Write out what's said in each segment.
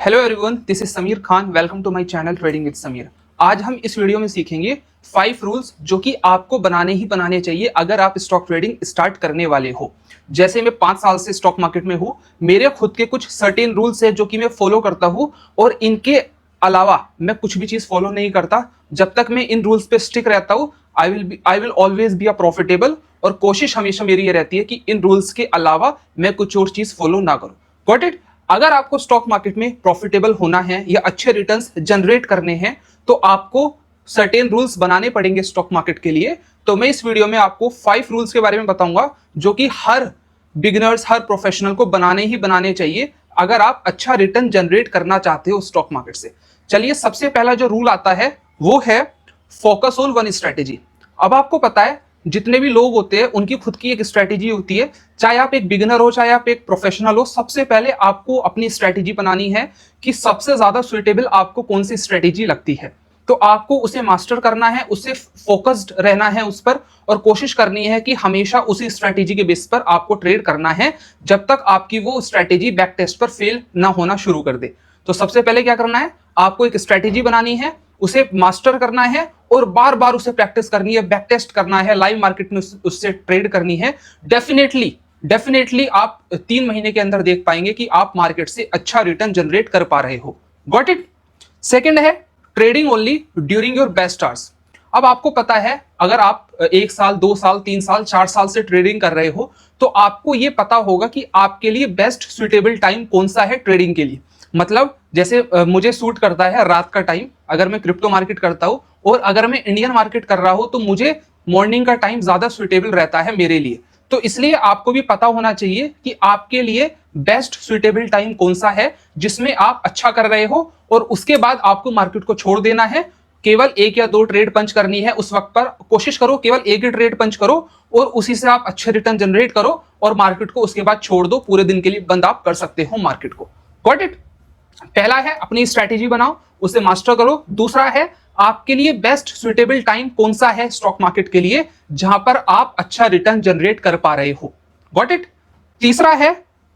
Hello everyone, this is Sameer Khan. Welcome to my channel trading with Sameer. आज हम इस video में सीखेंगे 5 रूल्स जो कि आपको बनाने ही बनाने चाहिए अगर आप स्टॉक ट्रेडिंग स्टार्ट करने वाले हो। जैसे मैं 5 साल से स्टॉक मार्केट में हूँ, मेरे खुद के कुछ सर्टेन रूल्स है जो कि मैं फॉलो करता हूँ और इनके अलावा मैं कुछ भी चीज फॉलो नहीं करता। जब तक मैं इन रूल्स पे स्टिक रहता हूँ, I will always be a profitable. और कोशिश हमेशा मेरी ये रहती है कि इन रूल्स के अलावा मैं कुछ और चीज फॉलो ना करूँ। Got it? अगर आपको स्टॉक मार्केट में प्रॉफिटेबल होना है या अच्छे रिटर्न्स जनरेट करने हैं तो आपको सर्टेन रूल्स बनाने पड़ेंगे स्टॉक मार्केट के लिए। तो मैं इस वीडियो में आपको 5 रूल्स के बारे में बताऊंगा जो कि हर बिगिनर्स, हर प्रोफेशनल को बनाने ही बनाने चाहिए अगर आप अच्छा रिटर्न जनरेट करना चाहते हो स्टॉक मार्केट से। चलिए, सबसे पहला जो रूल आता है वो है फोकस ऑन वन स्ट्रेटेजी। अब आपको पता है जितने भी लोग होते हैं उनकी खुद की एक स्ट्रेटेजी होती है। चाहे आप एक बिगिनर हो, चाहे आप एक प्रोफेशनल हो, सबसे पहले आपको अपनी स्ट्रेटेजी बनानी है कि सबसे ज्यादा सुइटेबल आपको कौन सी स्ट्रेटेजी लगती है। तो आपको उसे मास्टर करना है, उससे फोकस्ड रहना है उस पर, और कोशिश करनी है कि हमेशा उसी स्ट्रेटेजी के बेस पर आपको ट्रेड करना है जब तक आपकी वो स्ट्रेटेजी बैक टेस्ट पर फेल ना होना शुरू कर दे। तो सबसे पहले क्या करना है, आपको एक स्ट्रेटेजी बनानी है, उसे मास्टर करना है और बार बार उसे प्रैक्टिस करनी है, बैक टेस्ट करना है, लाइव मार्केट में उससे ट्रेड करनी है। डेफिनेटली आप 3 महीने के अंदर देख पाएंगे कि आप मार्केट से अच्छा रिटर्न जनरेट कर पा रहे हो। Got it? सेकेंड है trading only during your best hours. अब आपको पता है अगर आप 1 साल, 2 साल, 3 साल, 4 साल से ट्रेडिंग कर रहे हो तो आपको यह पता होगा कि आपके लिए बेस्ट सुइटेबल टाइम कौन सा है ट्रेडिंग के लिए। मतलब जैसे मुझे सूट करता है रात का टाइम अगर मैं क्रिप्टो मार्केट करता हूं, और अगर मैं इंडियन मार्केट कर रहा हूं तो मुझे मॉर्निंग का टाइम ज्यादा सुइटेबल रहता है मेरे लिए। तो इसलिए आपको भी पता होना चाहिए कि आपके लिए बेस्ट सुइटेबल टाइम कौन सा है जिसमें आप अच्छा कर रहे हो, और उसके बाद आपको मार्केट को छोड़ देना है। केवल 1 या 2 ट्रेड पंच करनी है उस वक्त पर, कोशिश करो केवल 1 ही ट्रेड पंच करो और उसी से आप अच्छे रिटर्न जनरेट करो, और मार्केट को उसके बाद छोड़ दो, पूरे दिन के लिए बंद आप कर सकते हो मार्केट को। Got it? पहला है अपनी स्ट्रैटेजी बनाओ, उसे मास्टर करो। दूसरा है आपके लिए बेस्ट सुइटेबल टाइम कौन सा है स्टॉक मार्केट के लिए जहां पर आप अच्छा रिटर्न जनरेट कर पा रहे हो। Got it? तीसरा है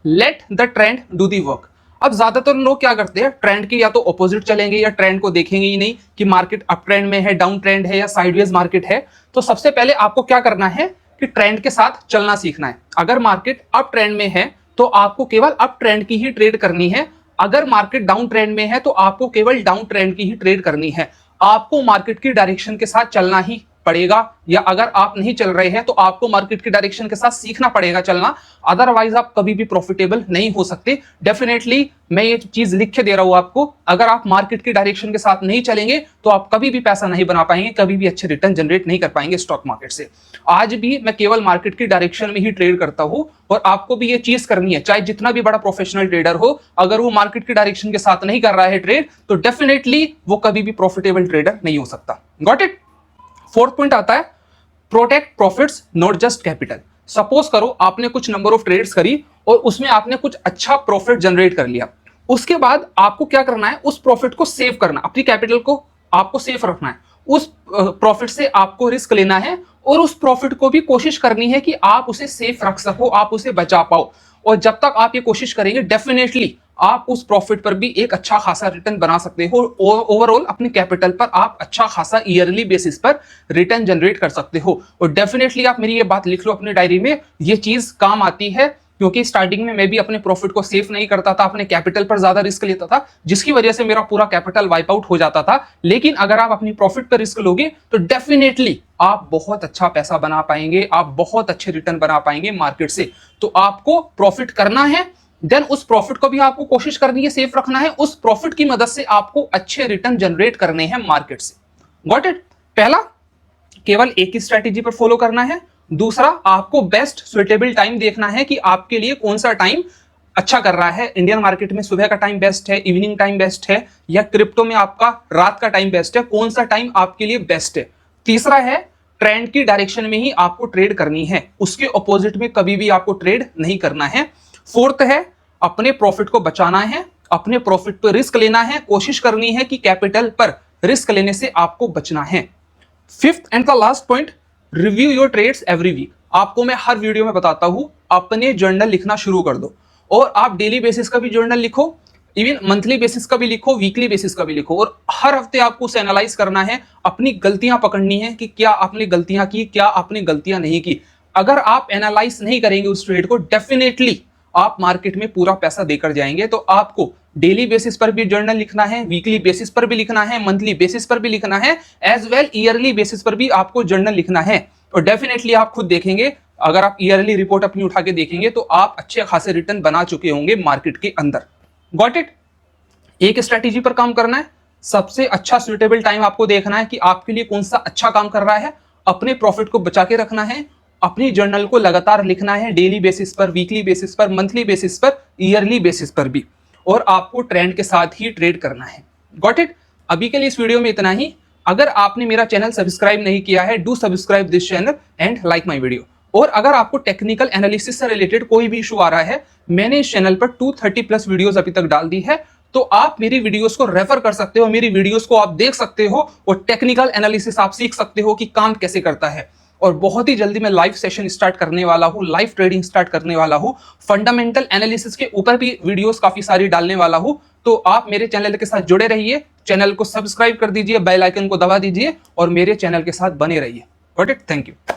let the trend do the work. अब ज्यादातर लोग क्या करते हैं, ट्रेंड के या तो ऑपोजिट चलेंगे या ट्रेंड को देखेंगे ही नहीं कि मार्केट अप ट्रेंड में है, डाउन ट्रेंड है या साइडवेज मार्केट है। तो सबसे पहले आपको क्या करना है कि ट्रेंड के साथ चलना सीखना है। अगर मार्केट अप ट्रेंड में है तो आपको केवल अप ट्रेंड की ही ट्रेड करनी है। अगर मार्केट डाउन ट्रेंड में है तो आपको केवल डाउन ट्रेंड की ही ट्रेड करनी है। आपको मार्केट की डायरेक्शन के साथ चलना ही पड़ेगा, या अगर आप नहीं चल रहे हैं तो आपको मार्केट की डायरेक्शन के साथ सीखना पड़ेगा चलना। अदरवाइज आप कभी भी प्रॉफिटेबल नहीं हो सकते। डेफिनेटली मैं ये चीज लिख के दे रहा हूं आपको, अगर आप मार्केट की डायरेक्शन के साथ नहीं चलेंगे तो आप कभी भी पैसा नहीं बना पाएंगे, कभी भी अच्छे रिटर्न जनरेट नहीं कर पाएंगे स्टॉक मार्केट से। आज भी मैं केवल मार्केट की डायरेक्शन में ही ट्रेड करता हूं, और आपको भी ये चीज करनी है। चाहे जितना भी बड़ा प्रोफेशनल ट्रेडर हो, अगर वो मार्केट की डायरेक्शन के साथ नहीं कर रहा है ट्रेड तो डेफिनेटली वो कभी भी प्रॉफिटेबल ट्रेडर नहीं हो सकता। Got it? फोर्थ पॉइंट आता है protect profits not just capital. Suppose करो आपने कुछ नंबर ऑफ ट्रेड्स करी और उसमें आपने कुछ अच्छा प्रॉफिट जनरेट कर लिया। उसके बाद आपको क्या करना है, उस प्रॉफिट को सेव करना, अपनी कैपिटल को आपको सेफ रखना है। उस प्रॉफिट से आपको रिस्क लेना है और उस प्रॉफिट को भी कोशिश करनी है कि आप उसे सेफ रख सको, आप उसे बचा पाओ। और जब तक आप ये कोशिश करेंगे डेफिनेटली आप उस प्रॉफिट पर भी एक अच्छा खासा रिटर्न बना सकते हो। ओवरऑल अपनी कैपिटल पर आप अच्छा खासा ईयरली बेसिस पर रिटर्न जनरेट कर सकते हो। और डेफिनेटली आप मेरी ये बात लिख लो अपनी डायरी में, ये चीज काम आती है, क्योंकि स्टार्टिंग में मैं भी अपने प्रॉफिट को सेफ नहीं करता था, अपने कैपिटल पर ज्यादा रिस्क लेता था, जिसकी वजह से मेरा पूरा कैपिटल वाइप आउट हो जाता था। लेकिन अगर आप अपनी प्रॉफिट पर रिस्क लोगे तो डेफिनेटली आप बहुत अच्छा पैसा बना पाएंगे, आप बहुत अच्छे रिटर्न बना पाएंगे मार्केट से। तो आपको प्रॉफिट करना है, देन उस प्रॉफिट को भी आपको कोशिश करनी है सेफ रखना है। उस प्रॉफिट की मदद से आपको अच्छे रिटर्न जनरेट करने हैं मार्केट से। Got it? पहला, केवल एक ही स्ट्रेटेजी पर फॉलो करना है। दूसरा, आपको बेस्ट सुइटेबल टाइम देखना है कि आपके लिए कौन सा टाइम अच्छा कर रहा है। इंडियन मार्केट में सुबह का टाइम बेस्ट है, इवनिंग टाइम बेस्ट है, या क्रिप्टो में आपका रात का टाइम बेस्ट है, कौन सा टाइम आपके लिए बेस्ट है। तीसरा है ट्रेंड की डायरेक्शन में ही आपको ट्रेड करनी है, उसके ऑपोजिट में कभी भी आपको ट्रेड नहीं करना है। फोर्थ है अपने प्रॉफिट को बचाना है, अपने प्रॉफिट पर रिस्क लेना है, कोशिश करनी है कि कैपिटल पर रिस्क लेने से आपको बचना है। Fifth and the last point, review your trades every week. आपको मैं हर वीडियो में बताता हूं अपने जर्नल लिखना शुरू कर दो, और आप डेली बेसिस का भी जर्नल लिखो, इवन मंथली बेसिस का भी लिखो, वीकली बेसिस का भी लिखो, और हर हफ्ते आपको उसे एनालाइज करना है, अपनी गलतियां पकड़नी है कि क्या आपने गलतियां की, क्या आपने गलतियां नहीं की। अगर आप एनालाइज नहीं करेंगे उस ट्रेड को, डेफिनेटली आप मार्केट में पूरा पैसा देकर जाएंगे। तो आपको डेली बेसिस पर भी जर्नल लिखना है, वीकली बेसिस पर भी लिखना है, मंथली बेसिस पर भी लिखना है, एज वेल ईयरली बेसिस पर भी आपको जर्नल लिखना है। और डेफिनेटली आप खुद देखेंगे, अगर आप ईयरली रिपोर्ट अपनी उठा के देखेंगे तो आप अच्छे खासे रिटर्न बना चुके होंगे मार्केट के अंदर। Got it? एक स्ट्रैटेजी पर काम करना है, सबसे अच्छा सुइटेबल टाइम आपको देखना है कि आपके लिए कौन सा अच्छा काम कर रहा है, अपने प्रॉफिट को बचा के रखना है, अपनी जर्नल को लगातार लिखना है, डेली बेसिस पर, वीकली बेसिस पर, मंथली बेसिस पर, ईयरली बेसिस पर भी, और आपको ट्रेंड के साथ ही ट्रेड करना है। Got it? अभी के लिए इस वीडियो में इतना ही। अगर आपने मेरा चैनल सब्सक्राइब नहीं किया है, do subscribe this channel and like my video. और अगर आपको टेक्निकल एनालिसिस से रिलेटेड कोई भी इशू आ रहा है, मैंने इस चैनल पर 230+ वीडियोस अभी तक डाल दी है, तो आप मेरी वीडियोस को रेफर कर सकते हो, मेरी वीडियोस को आप देख सकते हो, और टेक्निकल एनालिसिस आप सीख सकते हो कि काम कैसे करता है। और बहुत ही जल्दी मैं लाइव सेशन स्टार्ट करने वाला हूं, लाइव ट्रेडिंग स्टार्ट करने वाला हूं, फंडामेंटल एनालिसिस के ऊपर भी वीडियोस काफी सारी डालने वाला हूं। तो आप मेरे चैनल के साथ जुड़े रहिए, चैनल को सब्सक्राइब कर दीजिए, बेल आइकन को दबा दीजिए और मेरे चैनल के साथ बने रहिए। Got it? Thank you.